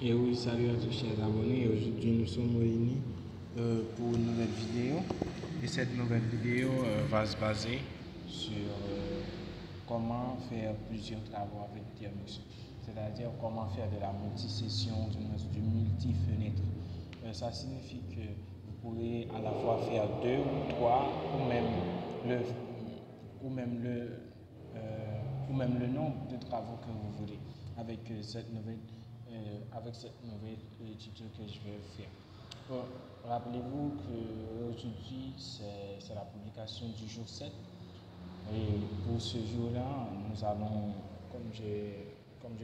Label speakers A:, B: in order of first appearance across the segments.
A: Et oui, salut à tous chers abonnés. Aujourd'hui, nous sommes réunis pour une nouvelle vidéo. Et cette nouvelle vidéo va se baser sur comment faire plusieurs travaux avec Thermux. C'est-à-dire comment faire de la multisession, du multi-fenêtre. Ça signifie que vous pourrez à la fois faire deux ou trois, le, ou même le, ou même le nombre de travaux que vous voulez avec cette nouvelle tuto que je vais faire. Bon, rappelez-vous qu'aujourd'hui c'est la publication du jour 7 et pour ce jour-là, nous allons, comme je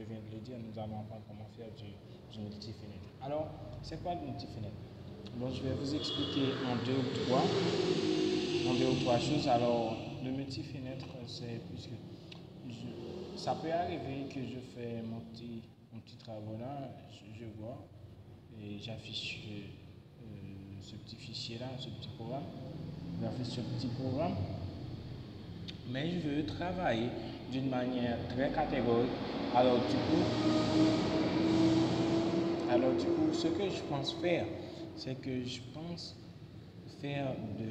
A: viens de le dire, nous allons apprendre comment faire du multi-fenêtre. Alors, c'est quoi le multi-fenêtre? Bon, je vais vous expliquer en deux ou trois choses. Alors, le multi-fenêtre, c'est puisque ça peut arriver que je fais mon petit travail là, je vois et j'affiche ce petit fichier là, ce petit programme. J'affiche ce petit programme, mais je veux travailler d'une manière très catégorique. Alors du coup, ce que je pense faire, c'est que je pense faire du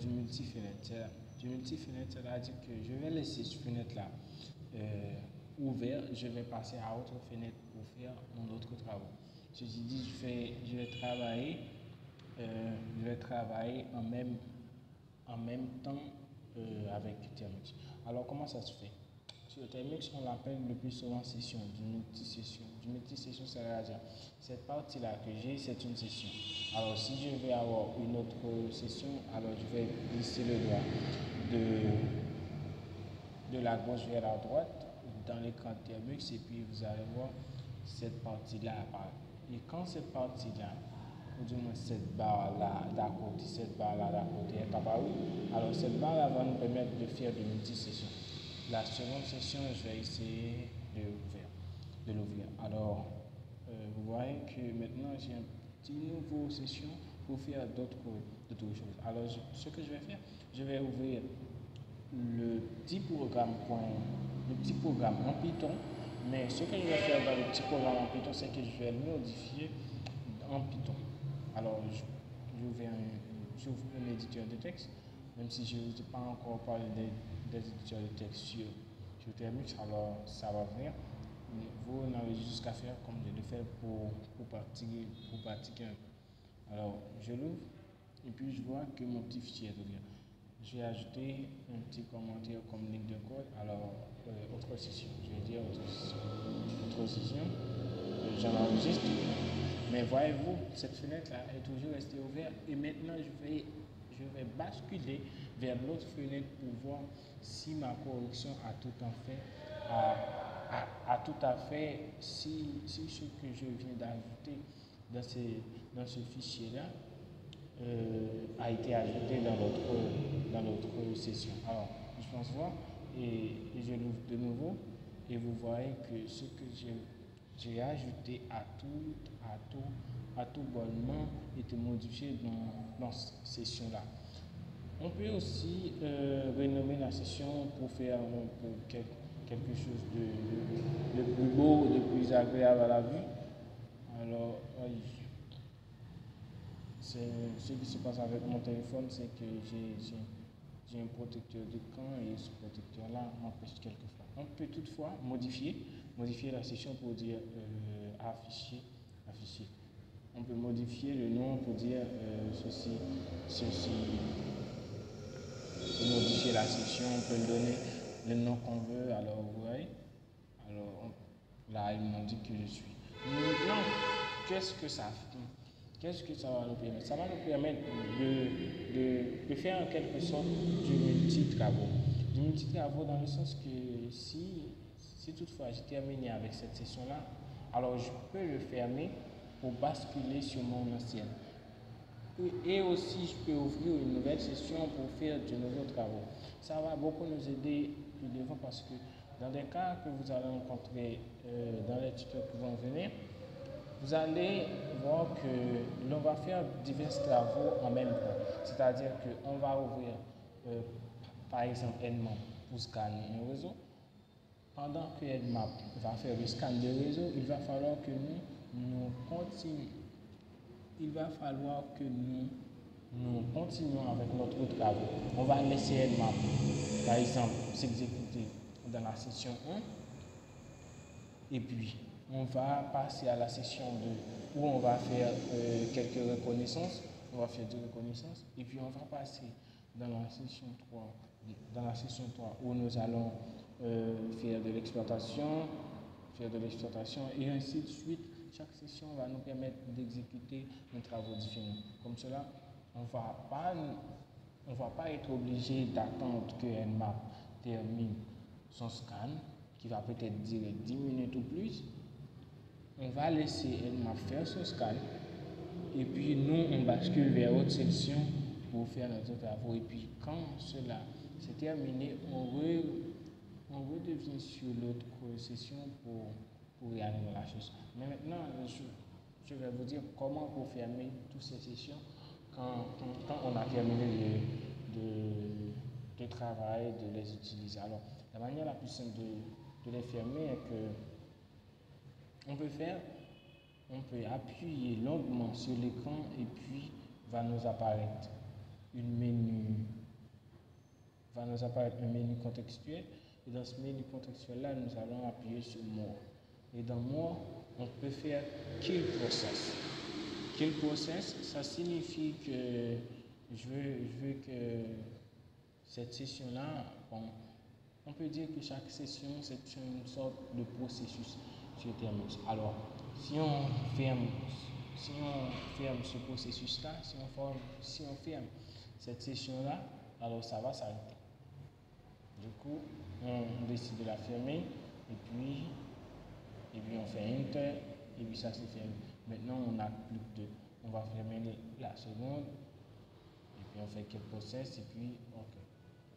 A: multi-fenêtre. Du multi-fenêtre, c'est-à-dire que je vais laisser cette fenêtre-là ouverte, je vais passer à autre fenêtre pour faire mon autre travail. Ceci dit, je vais travailler en même temps avec Thermux. Alors, comment ça se fait? Sur Thermux, on l'appelle le plus souvent session, du multi-session. Du multi-session, c'est-à-dire cette partie-là que j'ai, c'est une session. Alors, si je vais avoir une autre session, alors je vais glisser le doigt de la gauche vers la droite dans l'écran Thermux et puis vous allez voir cette partie-là apparaître. Et quand cette partie-là, ou du moins cette barre-là d'à côté, est apparue, alors cette barre-là va nous permettre de faire de multi-sessions. La seconde session, je vais essayer de l'ouvrir. Alors, vous voyez que maintenant j'ai un petit nouveau session pour faire d'autres choses. Alors, ce que je vais faire, je vais ouvrir le petit programme en Python. Mais ce que je vais faire dans le petit programme en Python, c'est que je vais le modifier en Python. Alors, j'ouvre un éditeur de texte, même si je n'ai pas encore parlé des éditeurs de texte sur Thermux, alors ça va venir. Vous n'avez juste qu'à faire comme je l'ai fait pour pratiquer un peu. Alors, je l'ouvre et puis je vois que mon petit fichier est ouvert. Je vais ajouter un petit commentaire comme ligne de code. Alors, autre session. Je vais dire autre session. J'en enregistre. Mais voyez-vous, cette fenêtre-là est toujours restée ouverte. Et maintenant, je vais basculer vers l'autre fenêtre pour voir si ma correction a tout à fait, si ce que je viens d'ajouter dans ce fichier-là a été ajouté dans notre session. Alors, je pense voir et je l'ouvre de nouveau et vous voyez que ce que j'ai ajouté à tout bonnement été modifié dans cette session-là. On peut aussi renommer la session pour faire quelque chose de plus beau, de plus agréable à la vue. Alors, ce qui se passe avec mon téléphone, c'est que j'ai un protecteur d'écran et ce protecteur-là m'empêche quelquefois. On peut toutefois modifier la session pour dire afficher. On peut modifier le nom pour dire ceci. Pour modifier la session, on peut donner le nom qu'on veut. Alors, vous voyez. Alors, là, ils m'ont dit que je suis. Maintenant, qu'est-ce que ça va nous permettre? Ça va nous permettre de faire en quelque sorte du multi-travaux. Du multi-travaux dans le sens que si toutefois j'ai terminé avec cette session-là, alors je peux le fermer pour basculer sur mon ancienne. Et aussi, je peux ouvrir une nouvelle session pour faire de nouveaux travaux. Ça va beaucoup nous aider plus devant parce que dans des cas que vous allez rencontrer dans les tutos qui vont venir, vous allez voir que l'on va faire divers travaux en même temps. C'est-à-dire qu'on va ouvrir, par exemple, Edmond pour scanner un réseau. pendant que Nmap va faire le scan de réseau, il va falloir que nous continuions. Il va falloir que nous continuons avec notre travail. On va laisser Nmap, par exemple, s'exécuter dans la session 1. Et puis, on va passer à la session 2 où on va faire quelques reconnaissances. On va faire des reconnaissances. Et puis, on va passer dans la session 3, où nous allons faire de l'exploitation, et ainsi de suite. Chaque session va nous permettre d'exécuter nos travaux différents. Comme cela, on ne va pas être obligé d'attendre que Nmap termine son scan, qui va peut-être durer 10 minutes ou plus. On va laisser Nmap faire son scan, et puis nous, on bascule vers autre session pour faire notre travaux. Et puis quand cela s'est terminé, on redevient sur l'autre session pour réanimer la chose. Mais maintenant, je vais vous dire comment pour fermer toutes ces sessions quand on a terminé de travailler, de les utiliser. Alors, la manière la plus simple de les fermer est que on peut appuyer longuement sur l'écran et puis va nous apparaître un menu contextuel. Et dans ce menu contextuel-là, nous allons appuyer sur More. Et dans More, on peut faire Kill Process. Kill Process, ça signifie que je veux que cette session-là, on peut dire que chaque session, c'est une sorte de processus sur Termux. Alors, si on ferme ce processus-là, si on ferme cette session-là, alors ça va s'arrêter. Du coup, on décide de la fermer et puis on fait Enter et puis ça se ferme. Maintenant, on n'a plus que deux. On va fermer la seconde et puis on fait quelques process et puis OK.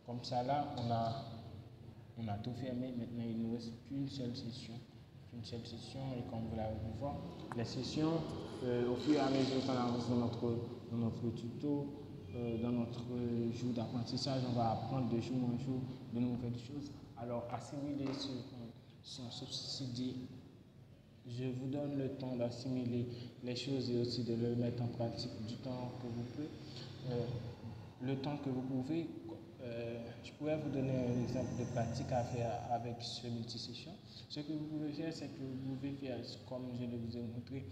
A: Comme ça là, on a tout fermé. Maintenant, il ne nous reste qu'une seule session. Et comme vous l'avez pu voir, les sessions, au fur et à mesure qu'on avance dans notre tuto, dans notre jour d'apprentissage, on va apprendre de jour en jour de nouvelles choses. Alors, assimiler sans subsidier. Je vous donne le temps d'assimiler les choses et aussi de le mettre en pratique du temps que vous pouvez. Le temps que vous pouvez. Je pourrais vous donner un exemple de pratique à faire avec ce multisession. Ce que vous pouvez faire, c'est que vous pouvez faire comme je vous ai montré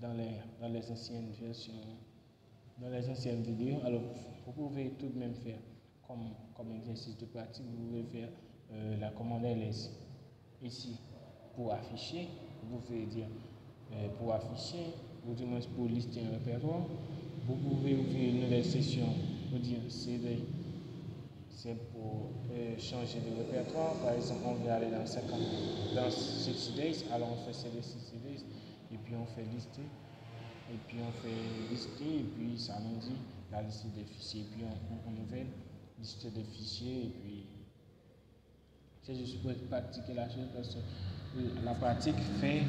A: dans les anciennes versions, dans les anciennes vidéos. Alors, vous pouvez tout de même faire comme exercice de pratique. Vous pouvez faire la commande ls ici pour afficher. Vous pouvez dire pour afficher, ou du moins pour lister un répertoire. Vous pouvez ouvrir une nouvelle session pour dire c'est pour changer de répertoire. Par exemple, on veut aller dans 60 days, alors on fait CD 60 days, et puis on fait lister, et puis puis ça nous dit la liste des fichiers, et puis on nouvelle liste de fichiers, et puis c'est juste pour pratiquer la chose, parce que la pratique fait,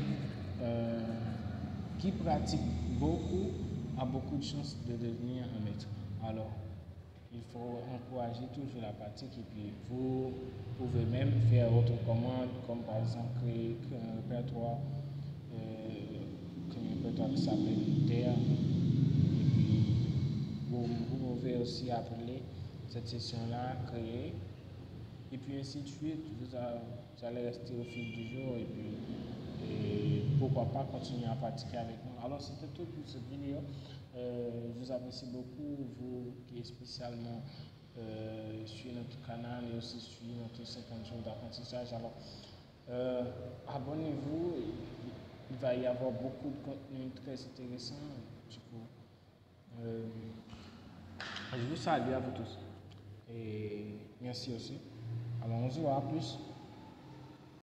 A: qui pratique beaucoup, a beaucoup de chances de devenir un maître. Alors, il faut encourager toujours la pratique et puis vous pouvez même faire autre commandes comme par exemple créer un répertoire qui s'appelle Terre et puis vous pouvez aussi appeler cette session-là créer et puis ainsi de suite. Vous allez rester au fil du jour et puis pourquoi pas continuer à pratiquer avec nous. Alors c'était tout pour cette vidéo. Je vous apprécie beaucoup, vous qui êtes spécialement sur notre canal et aussi sur notre 50 jours d'apprentissage. Alors, abonnez-vous, il va y avoir beaucoup de contenu très intéressant. Du coup, je vous salue à vous tous et merci aussi. Alors, on se voit, à plus.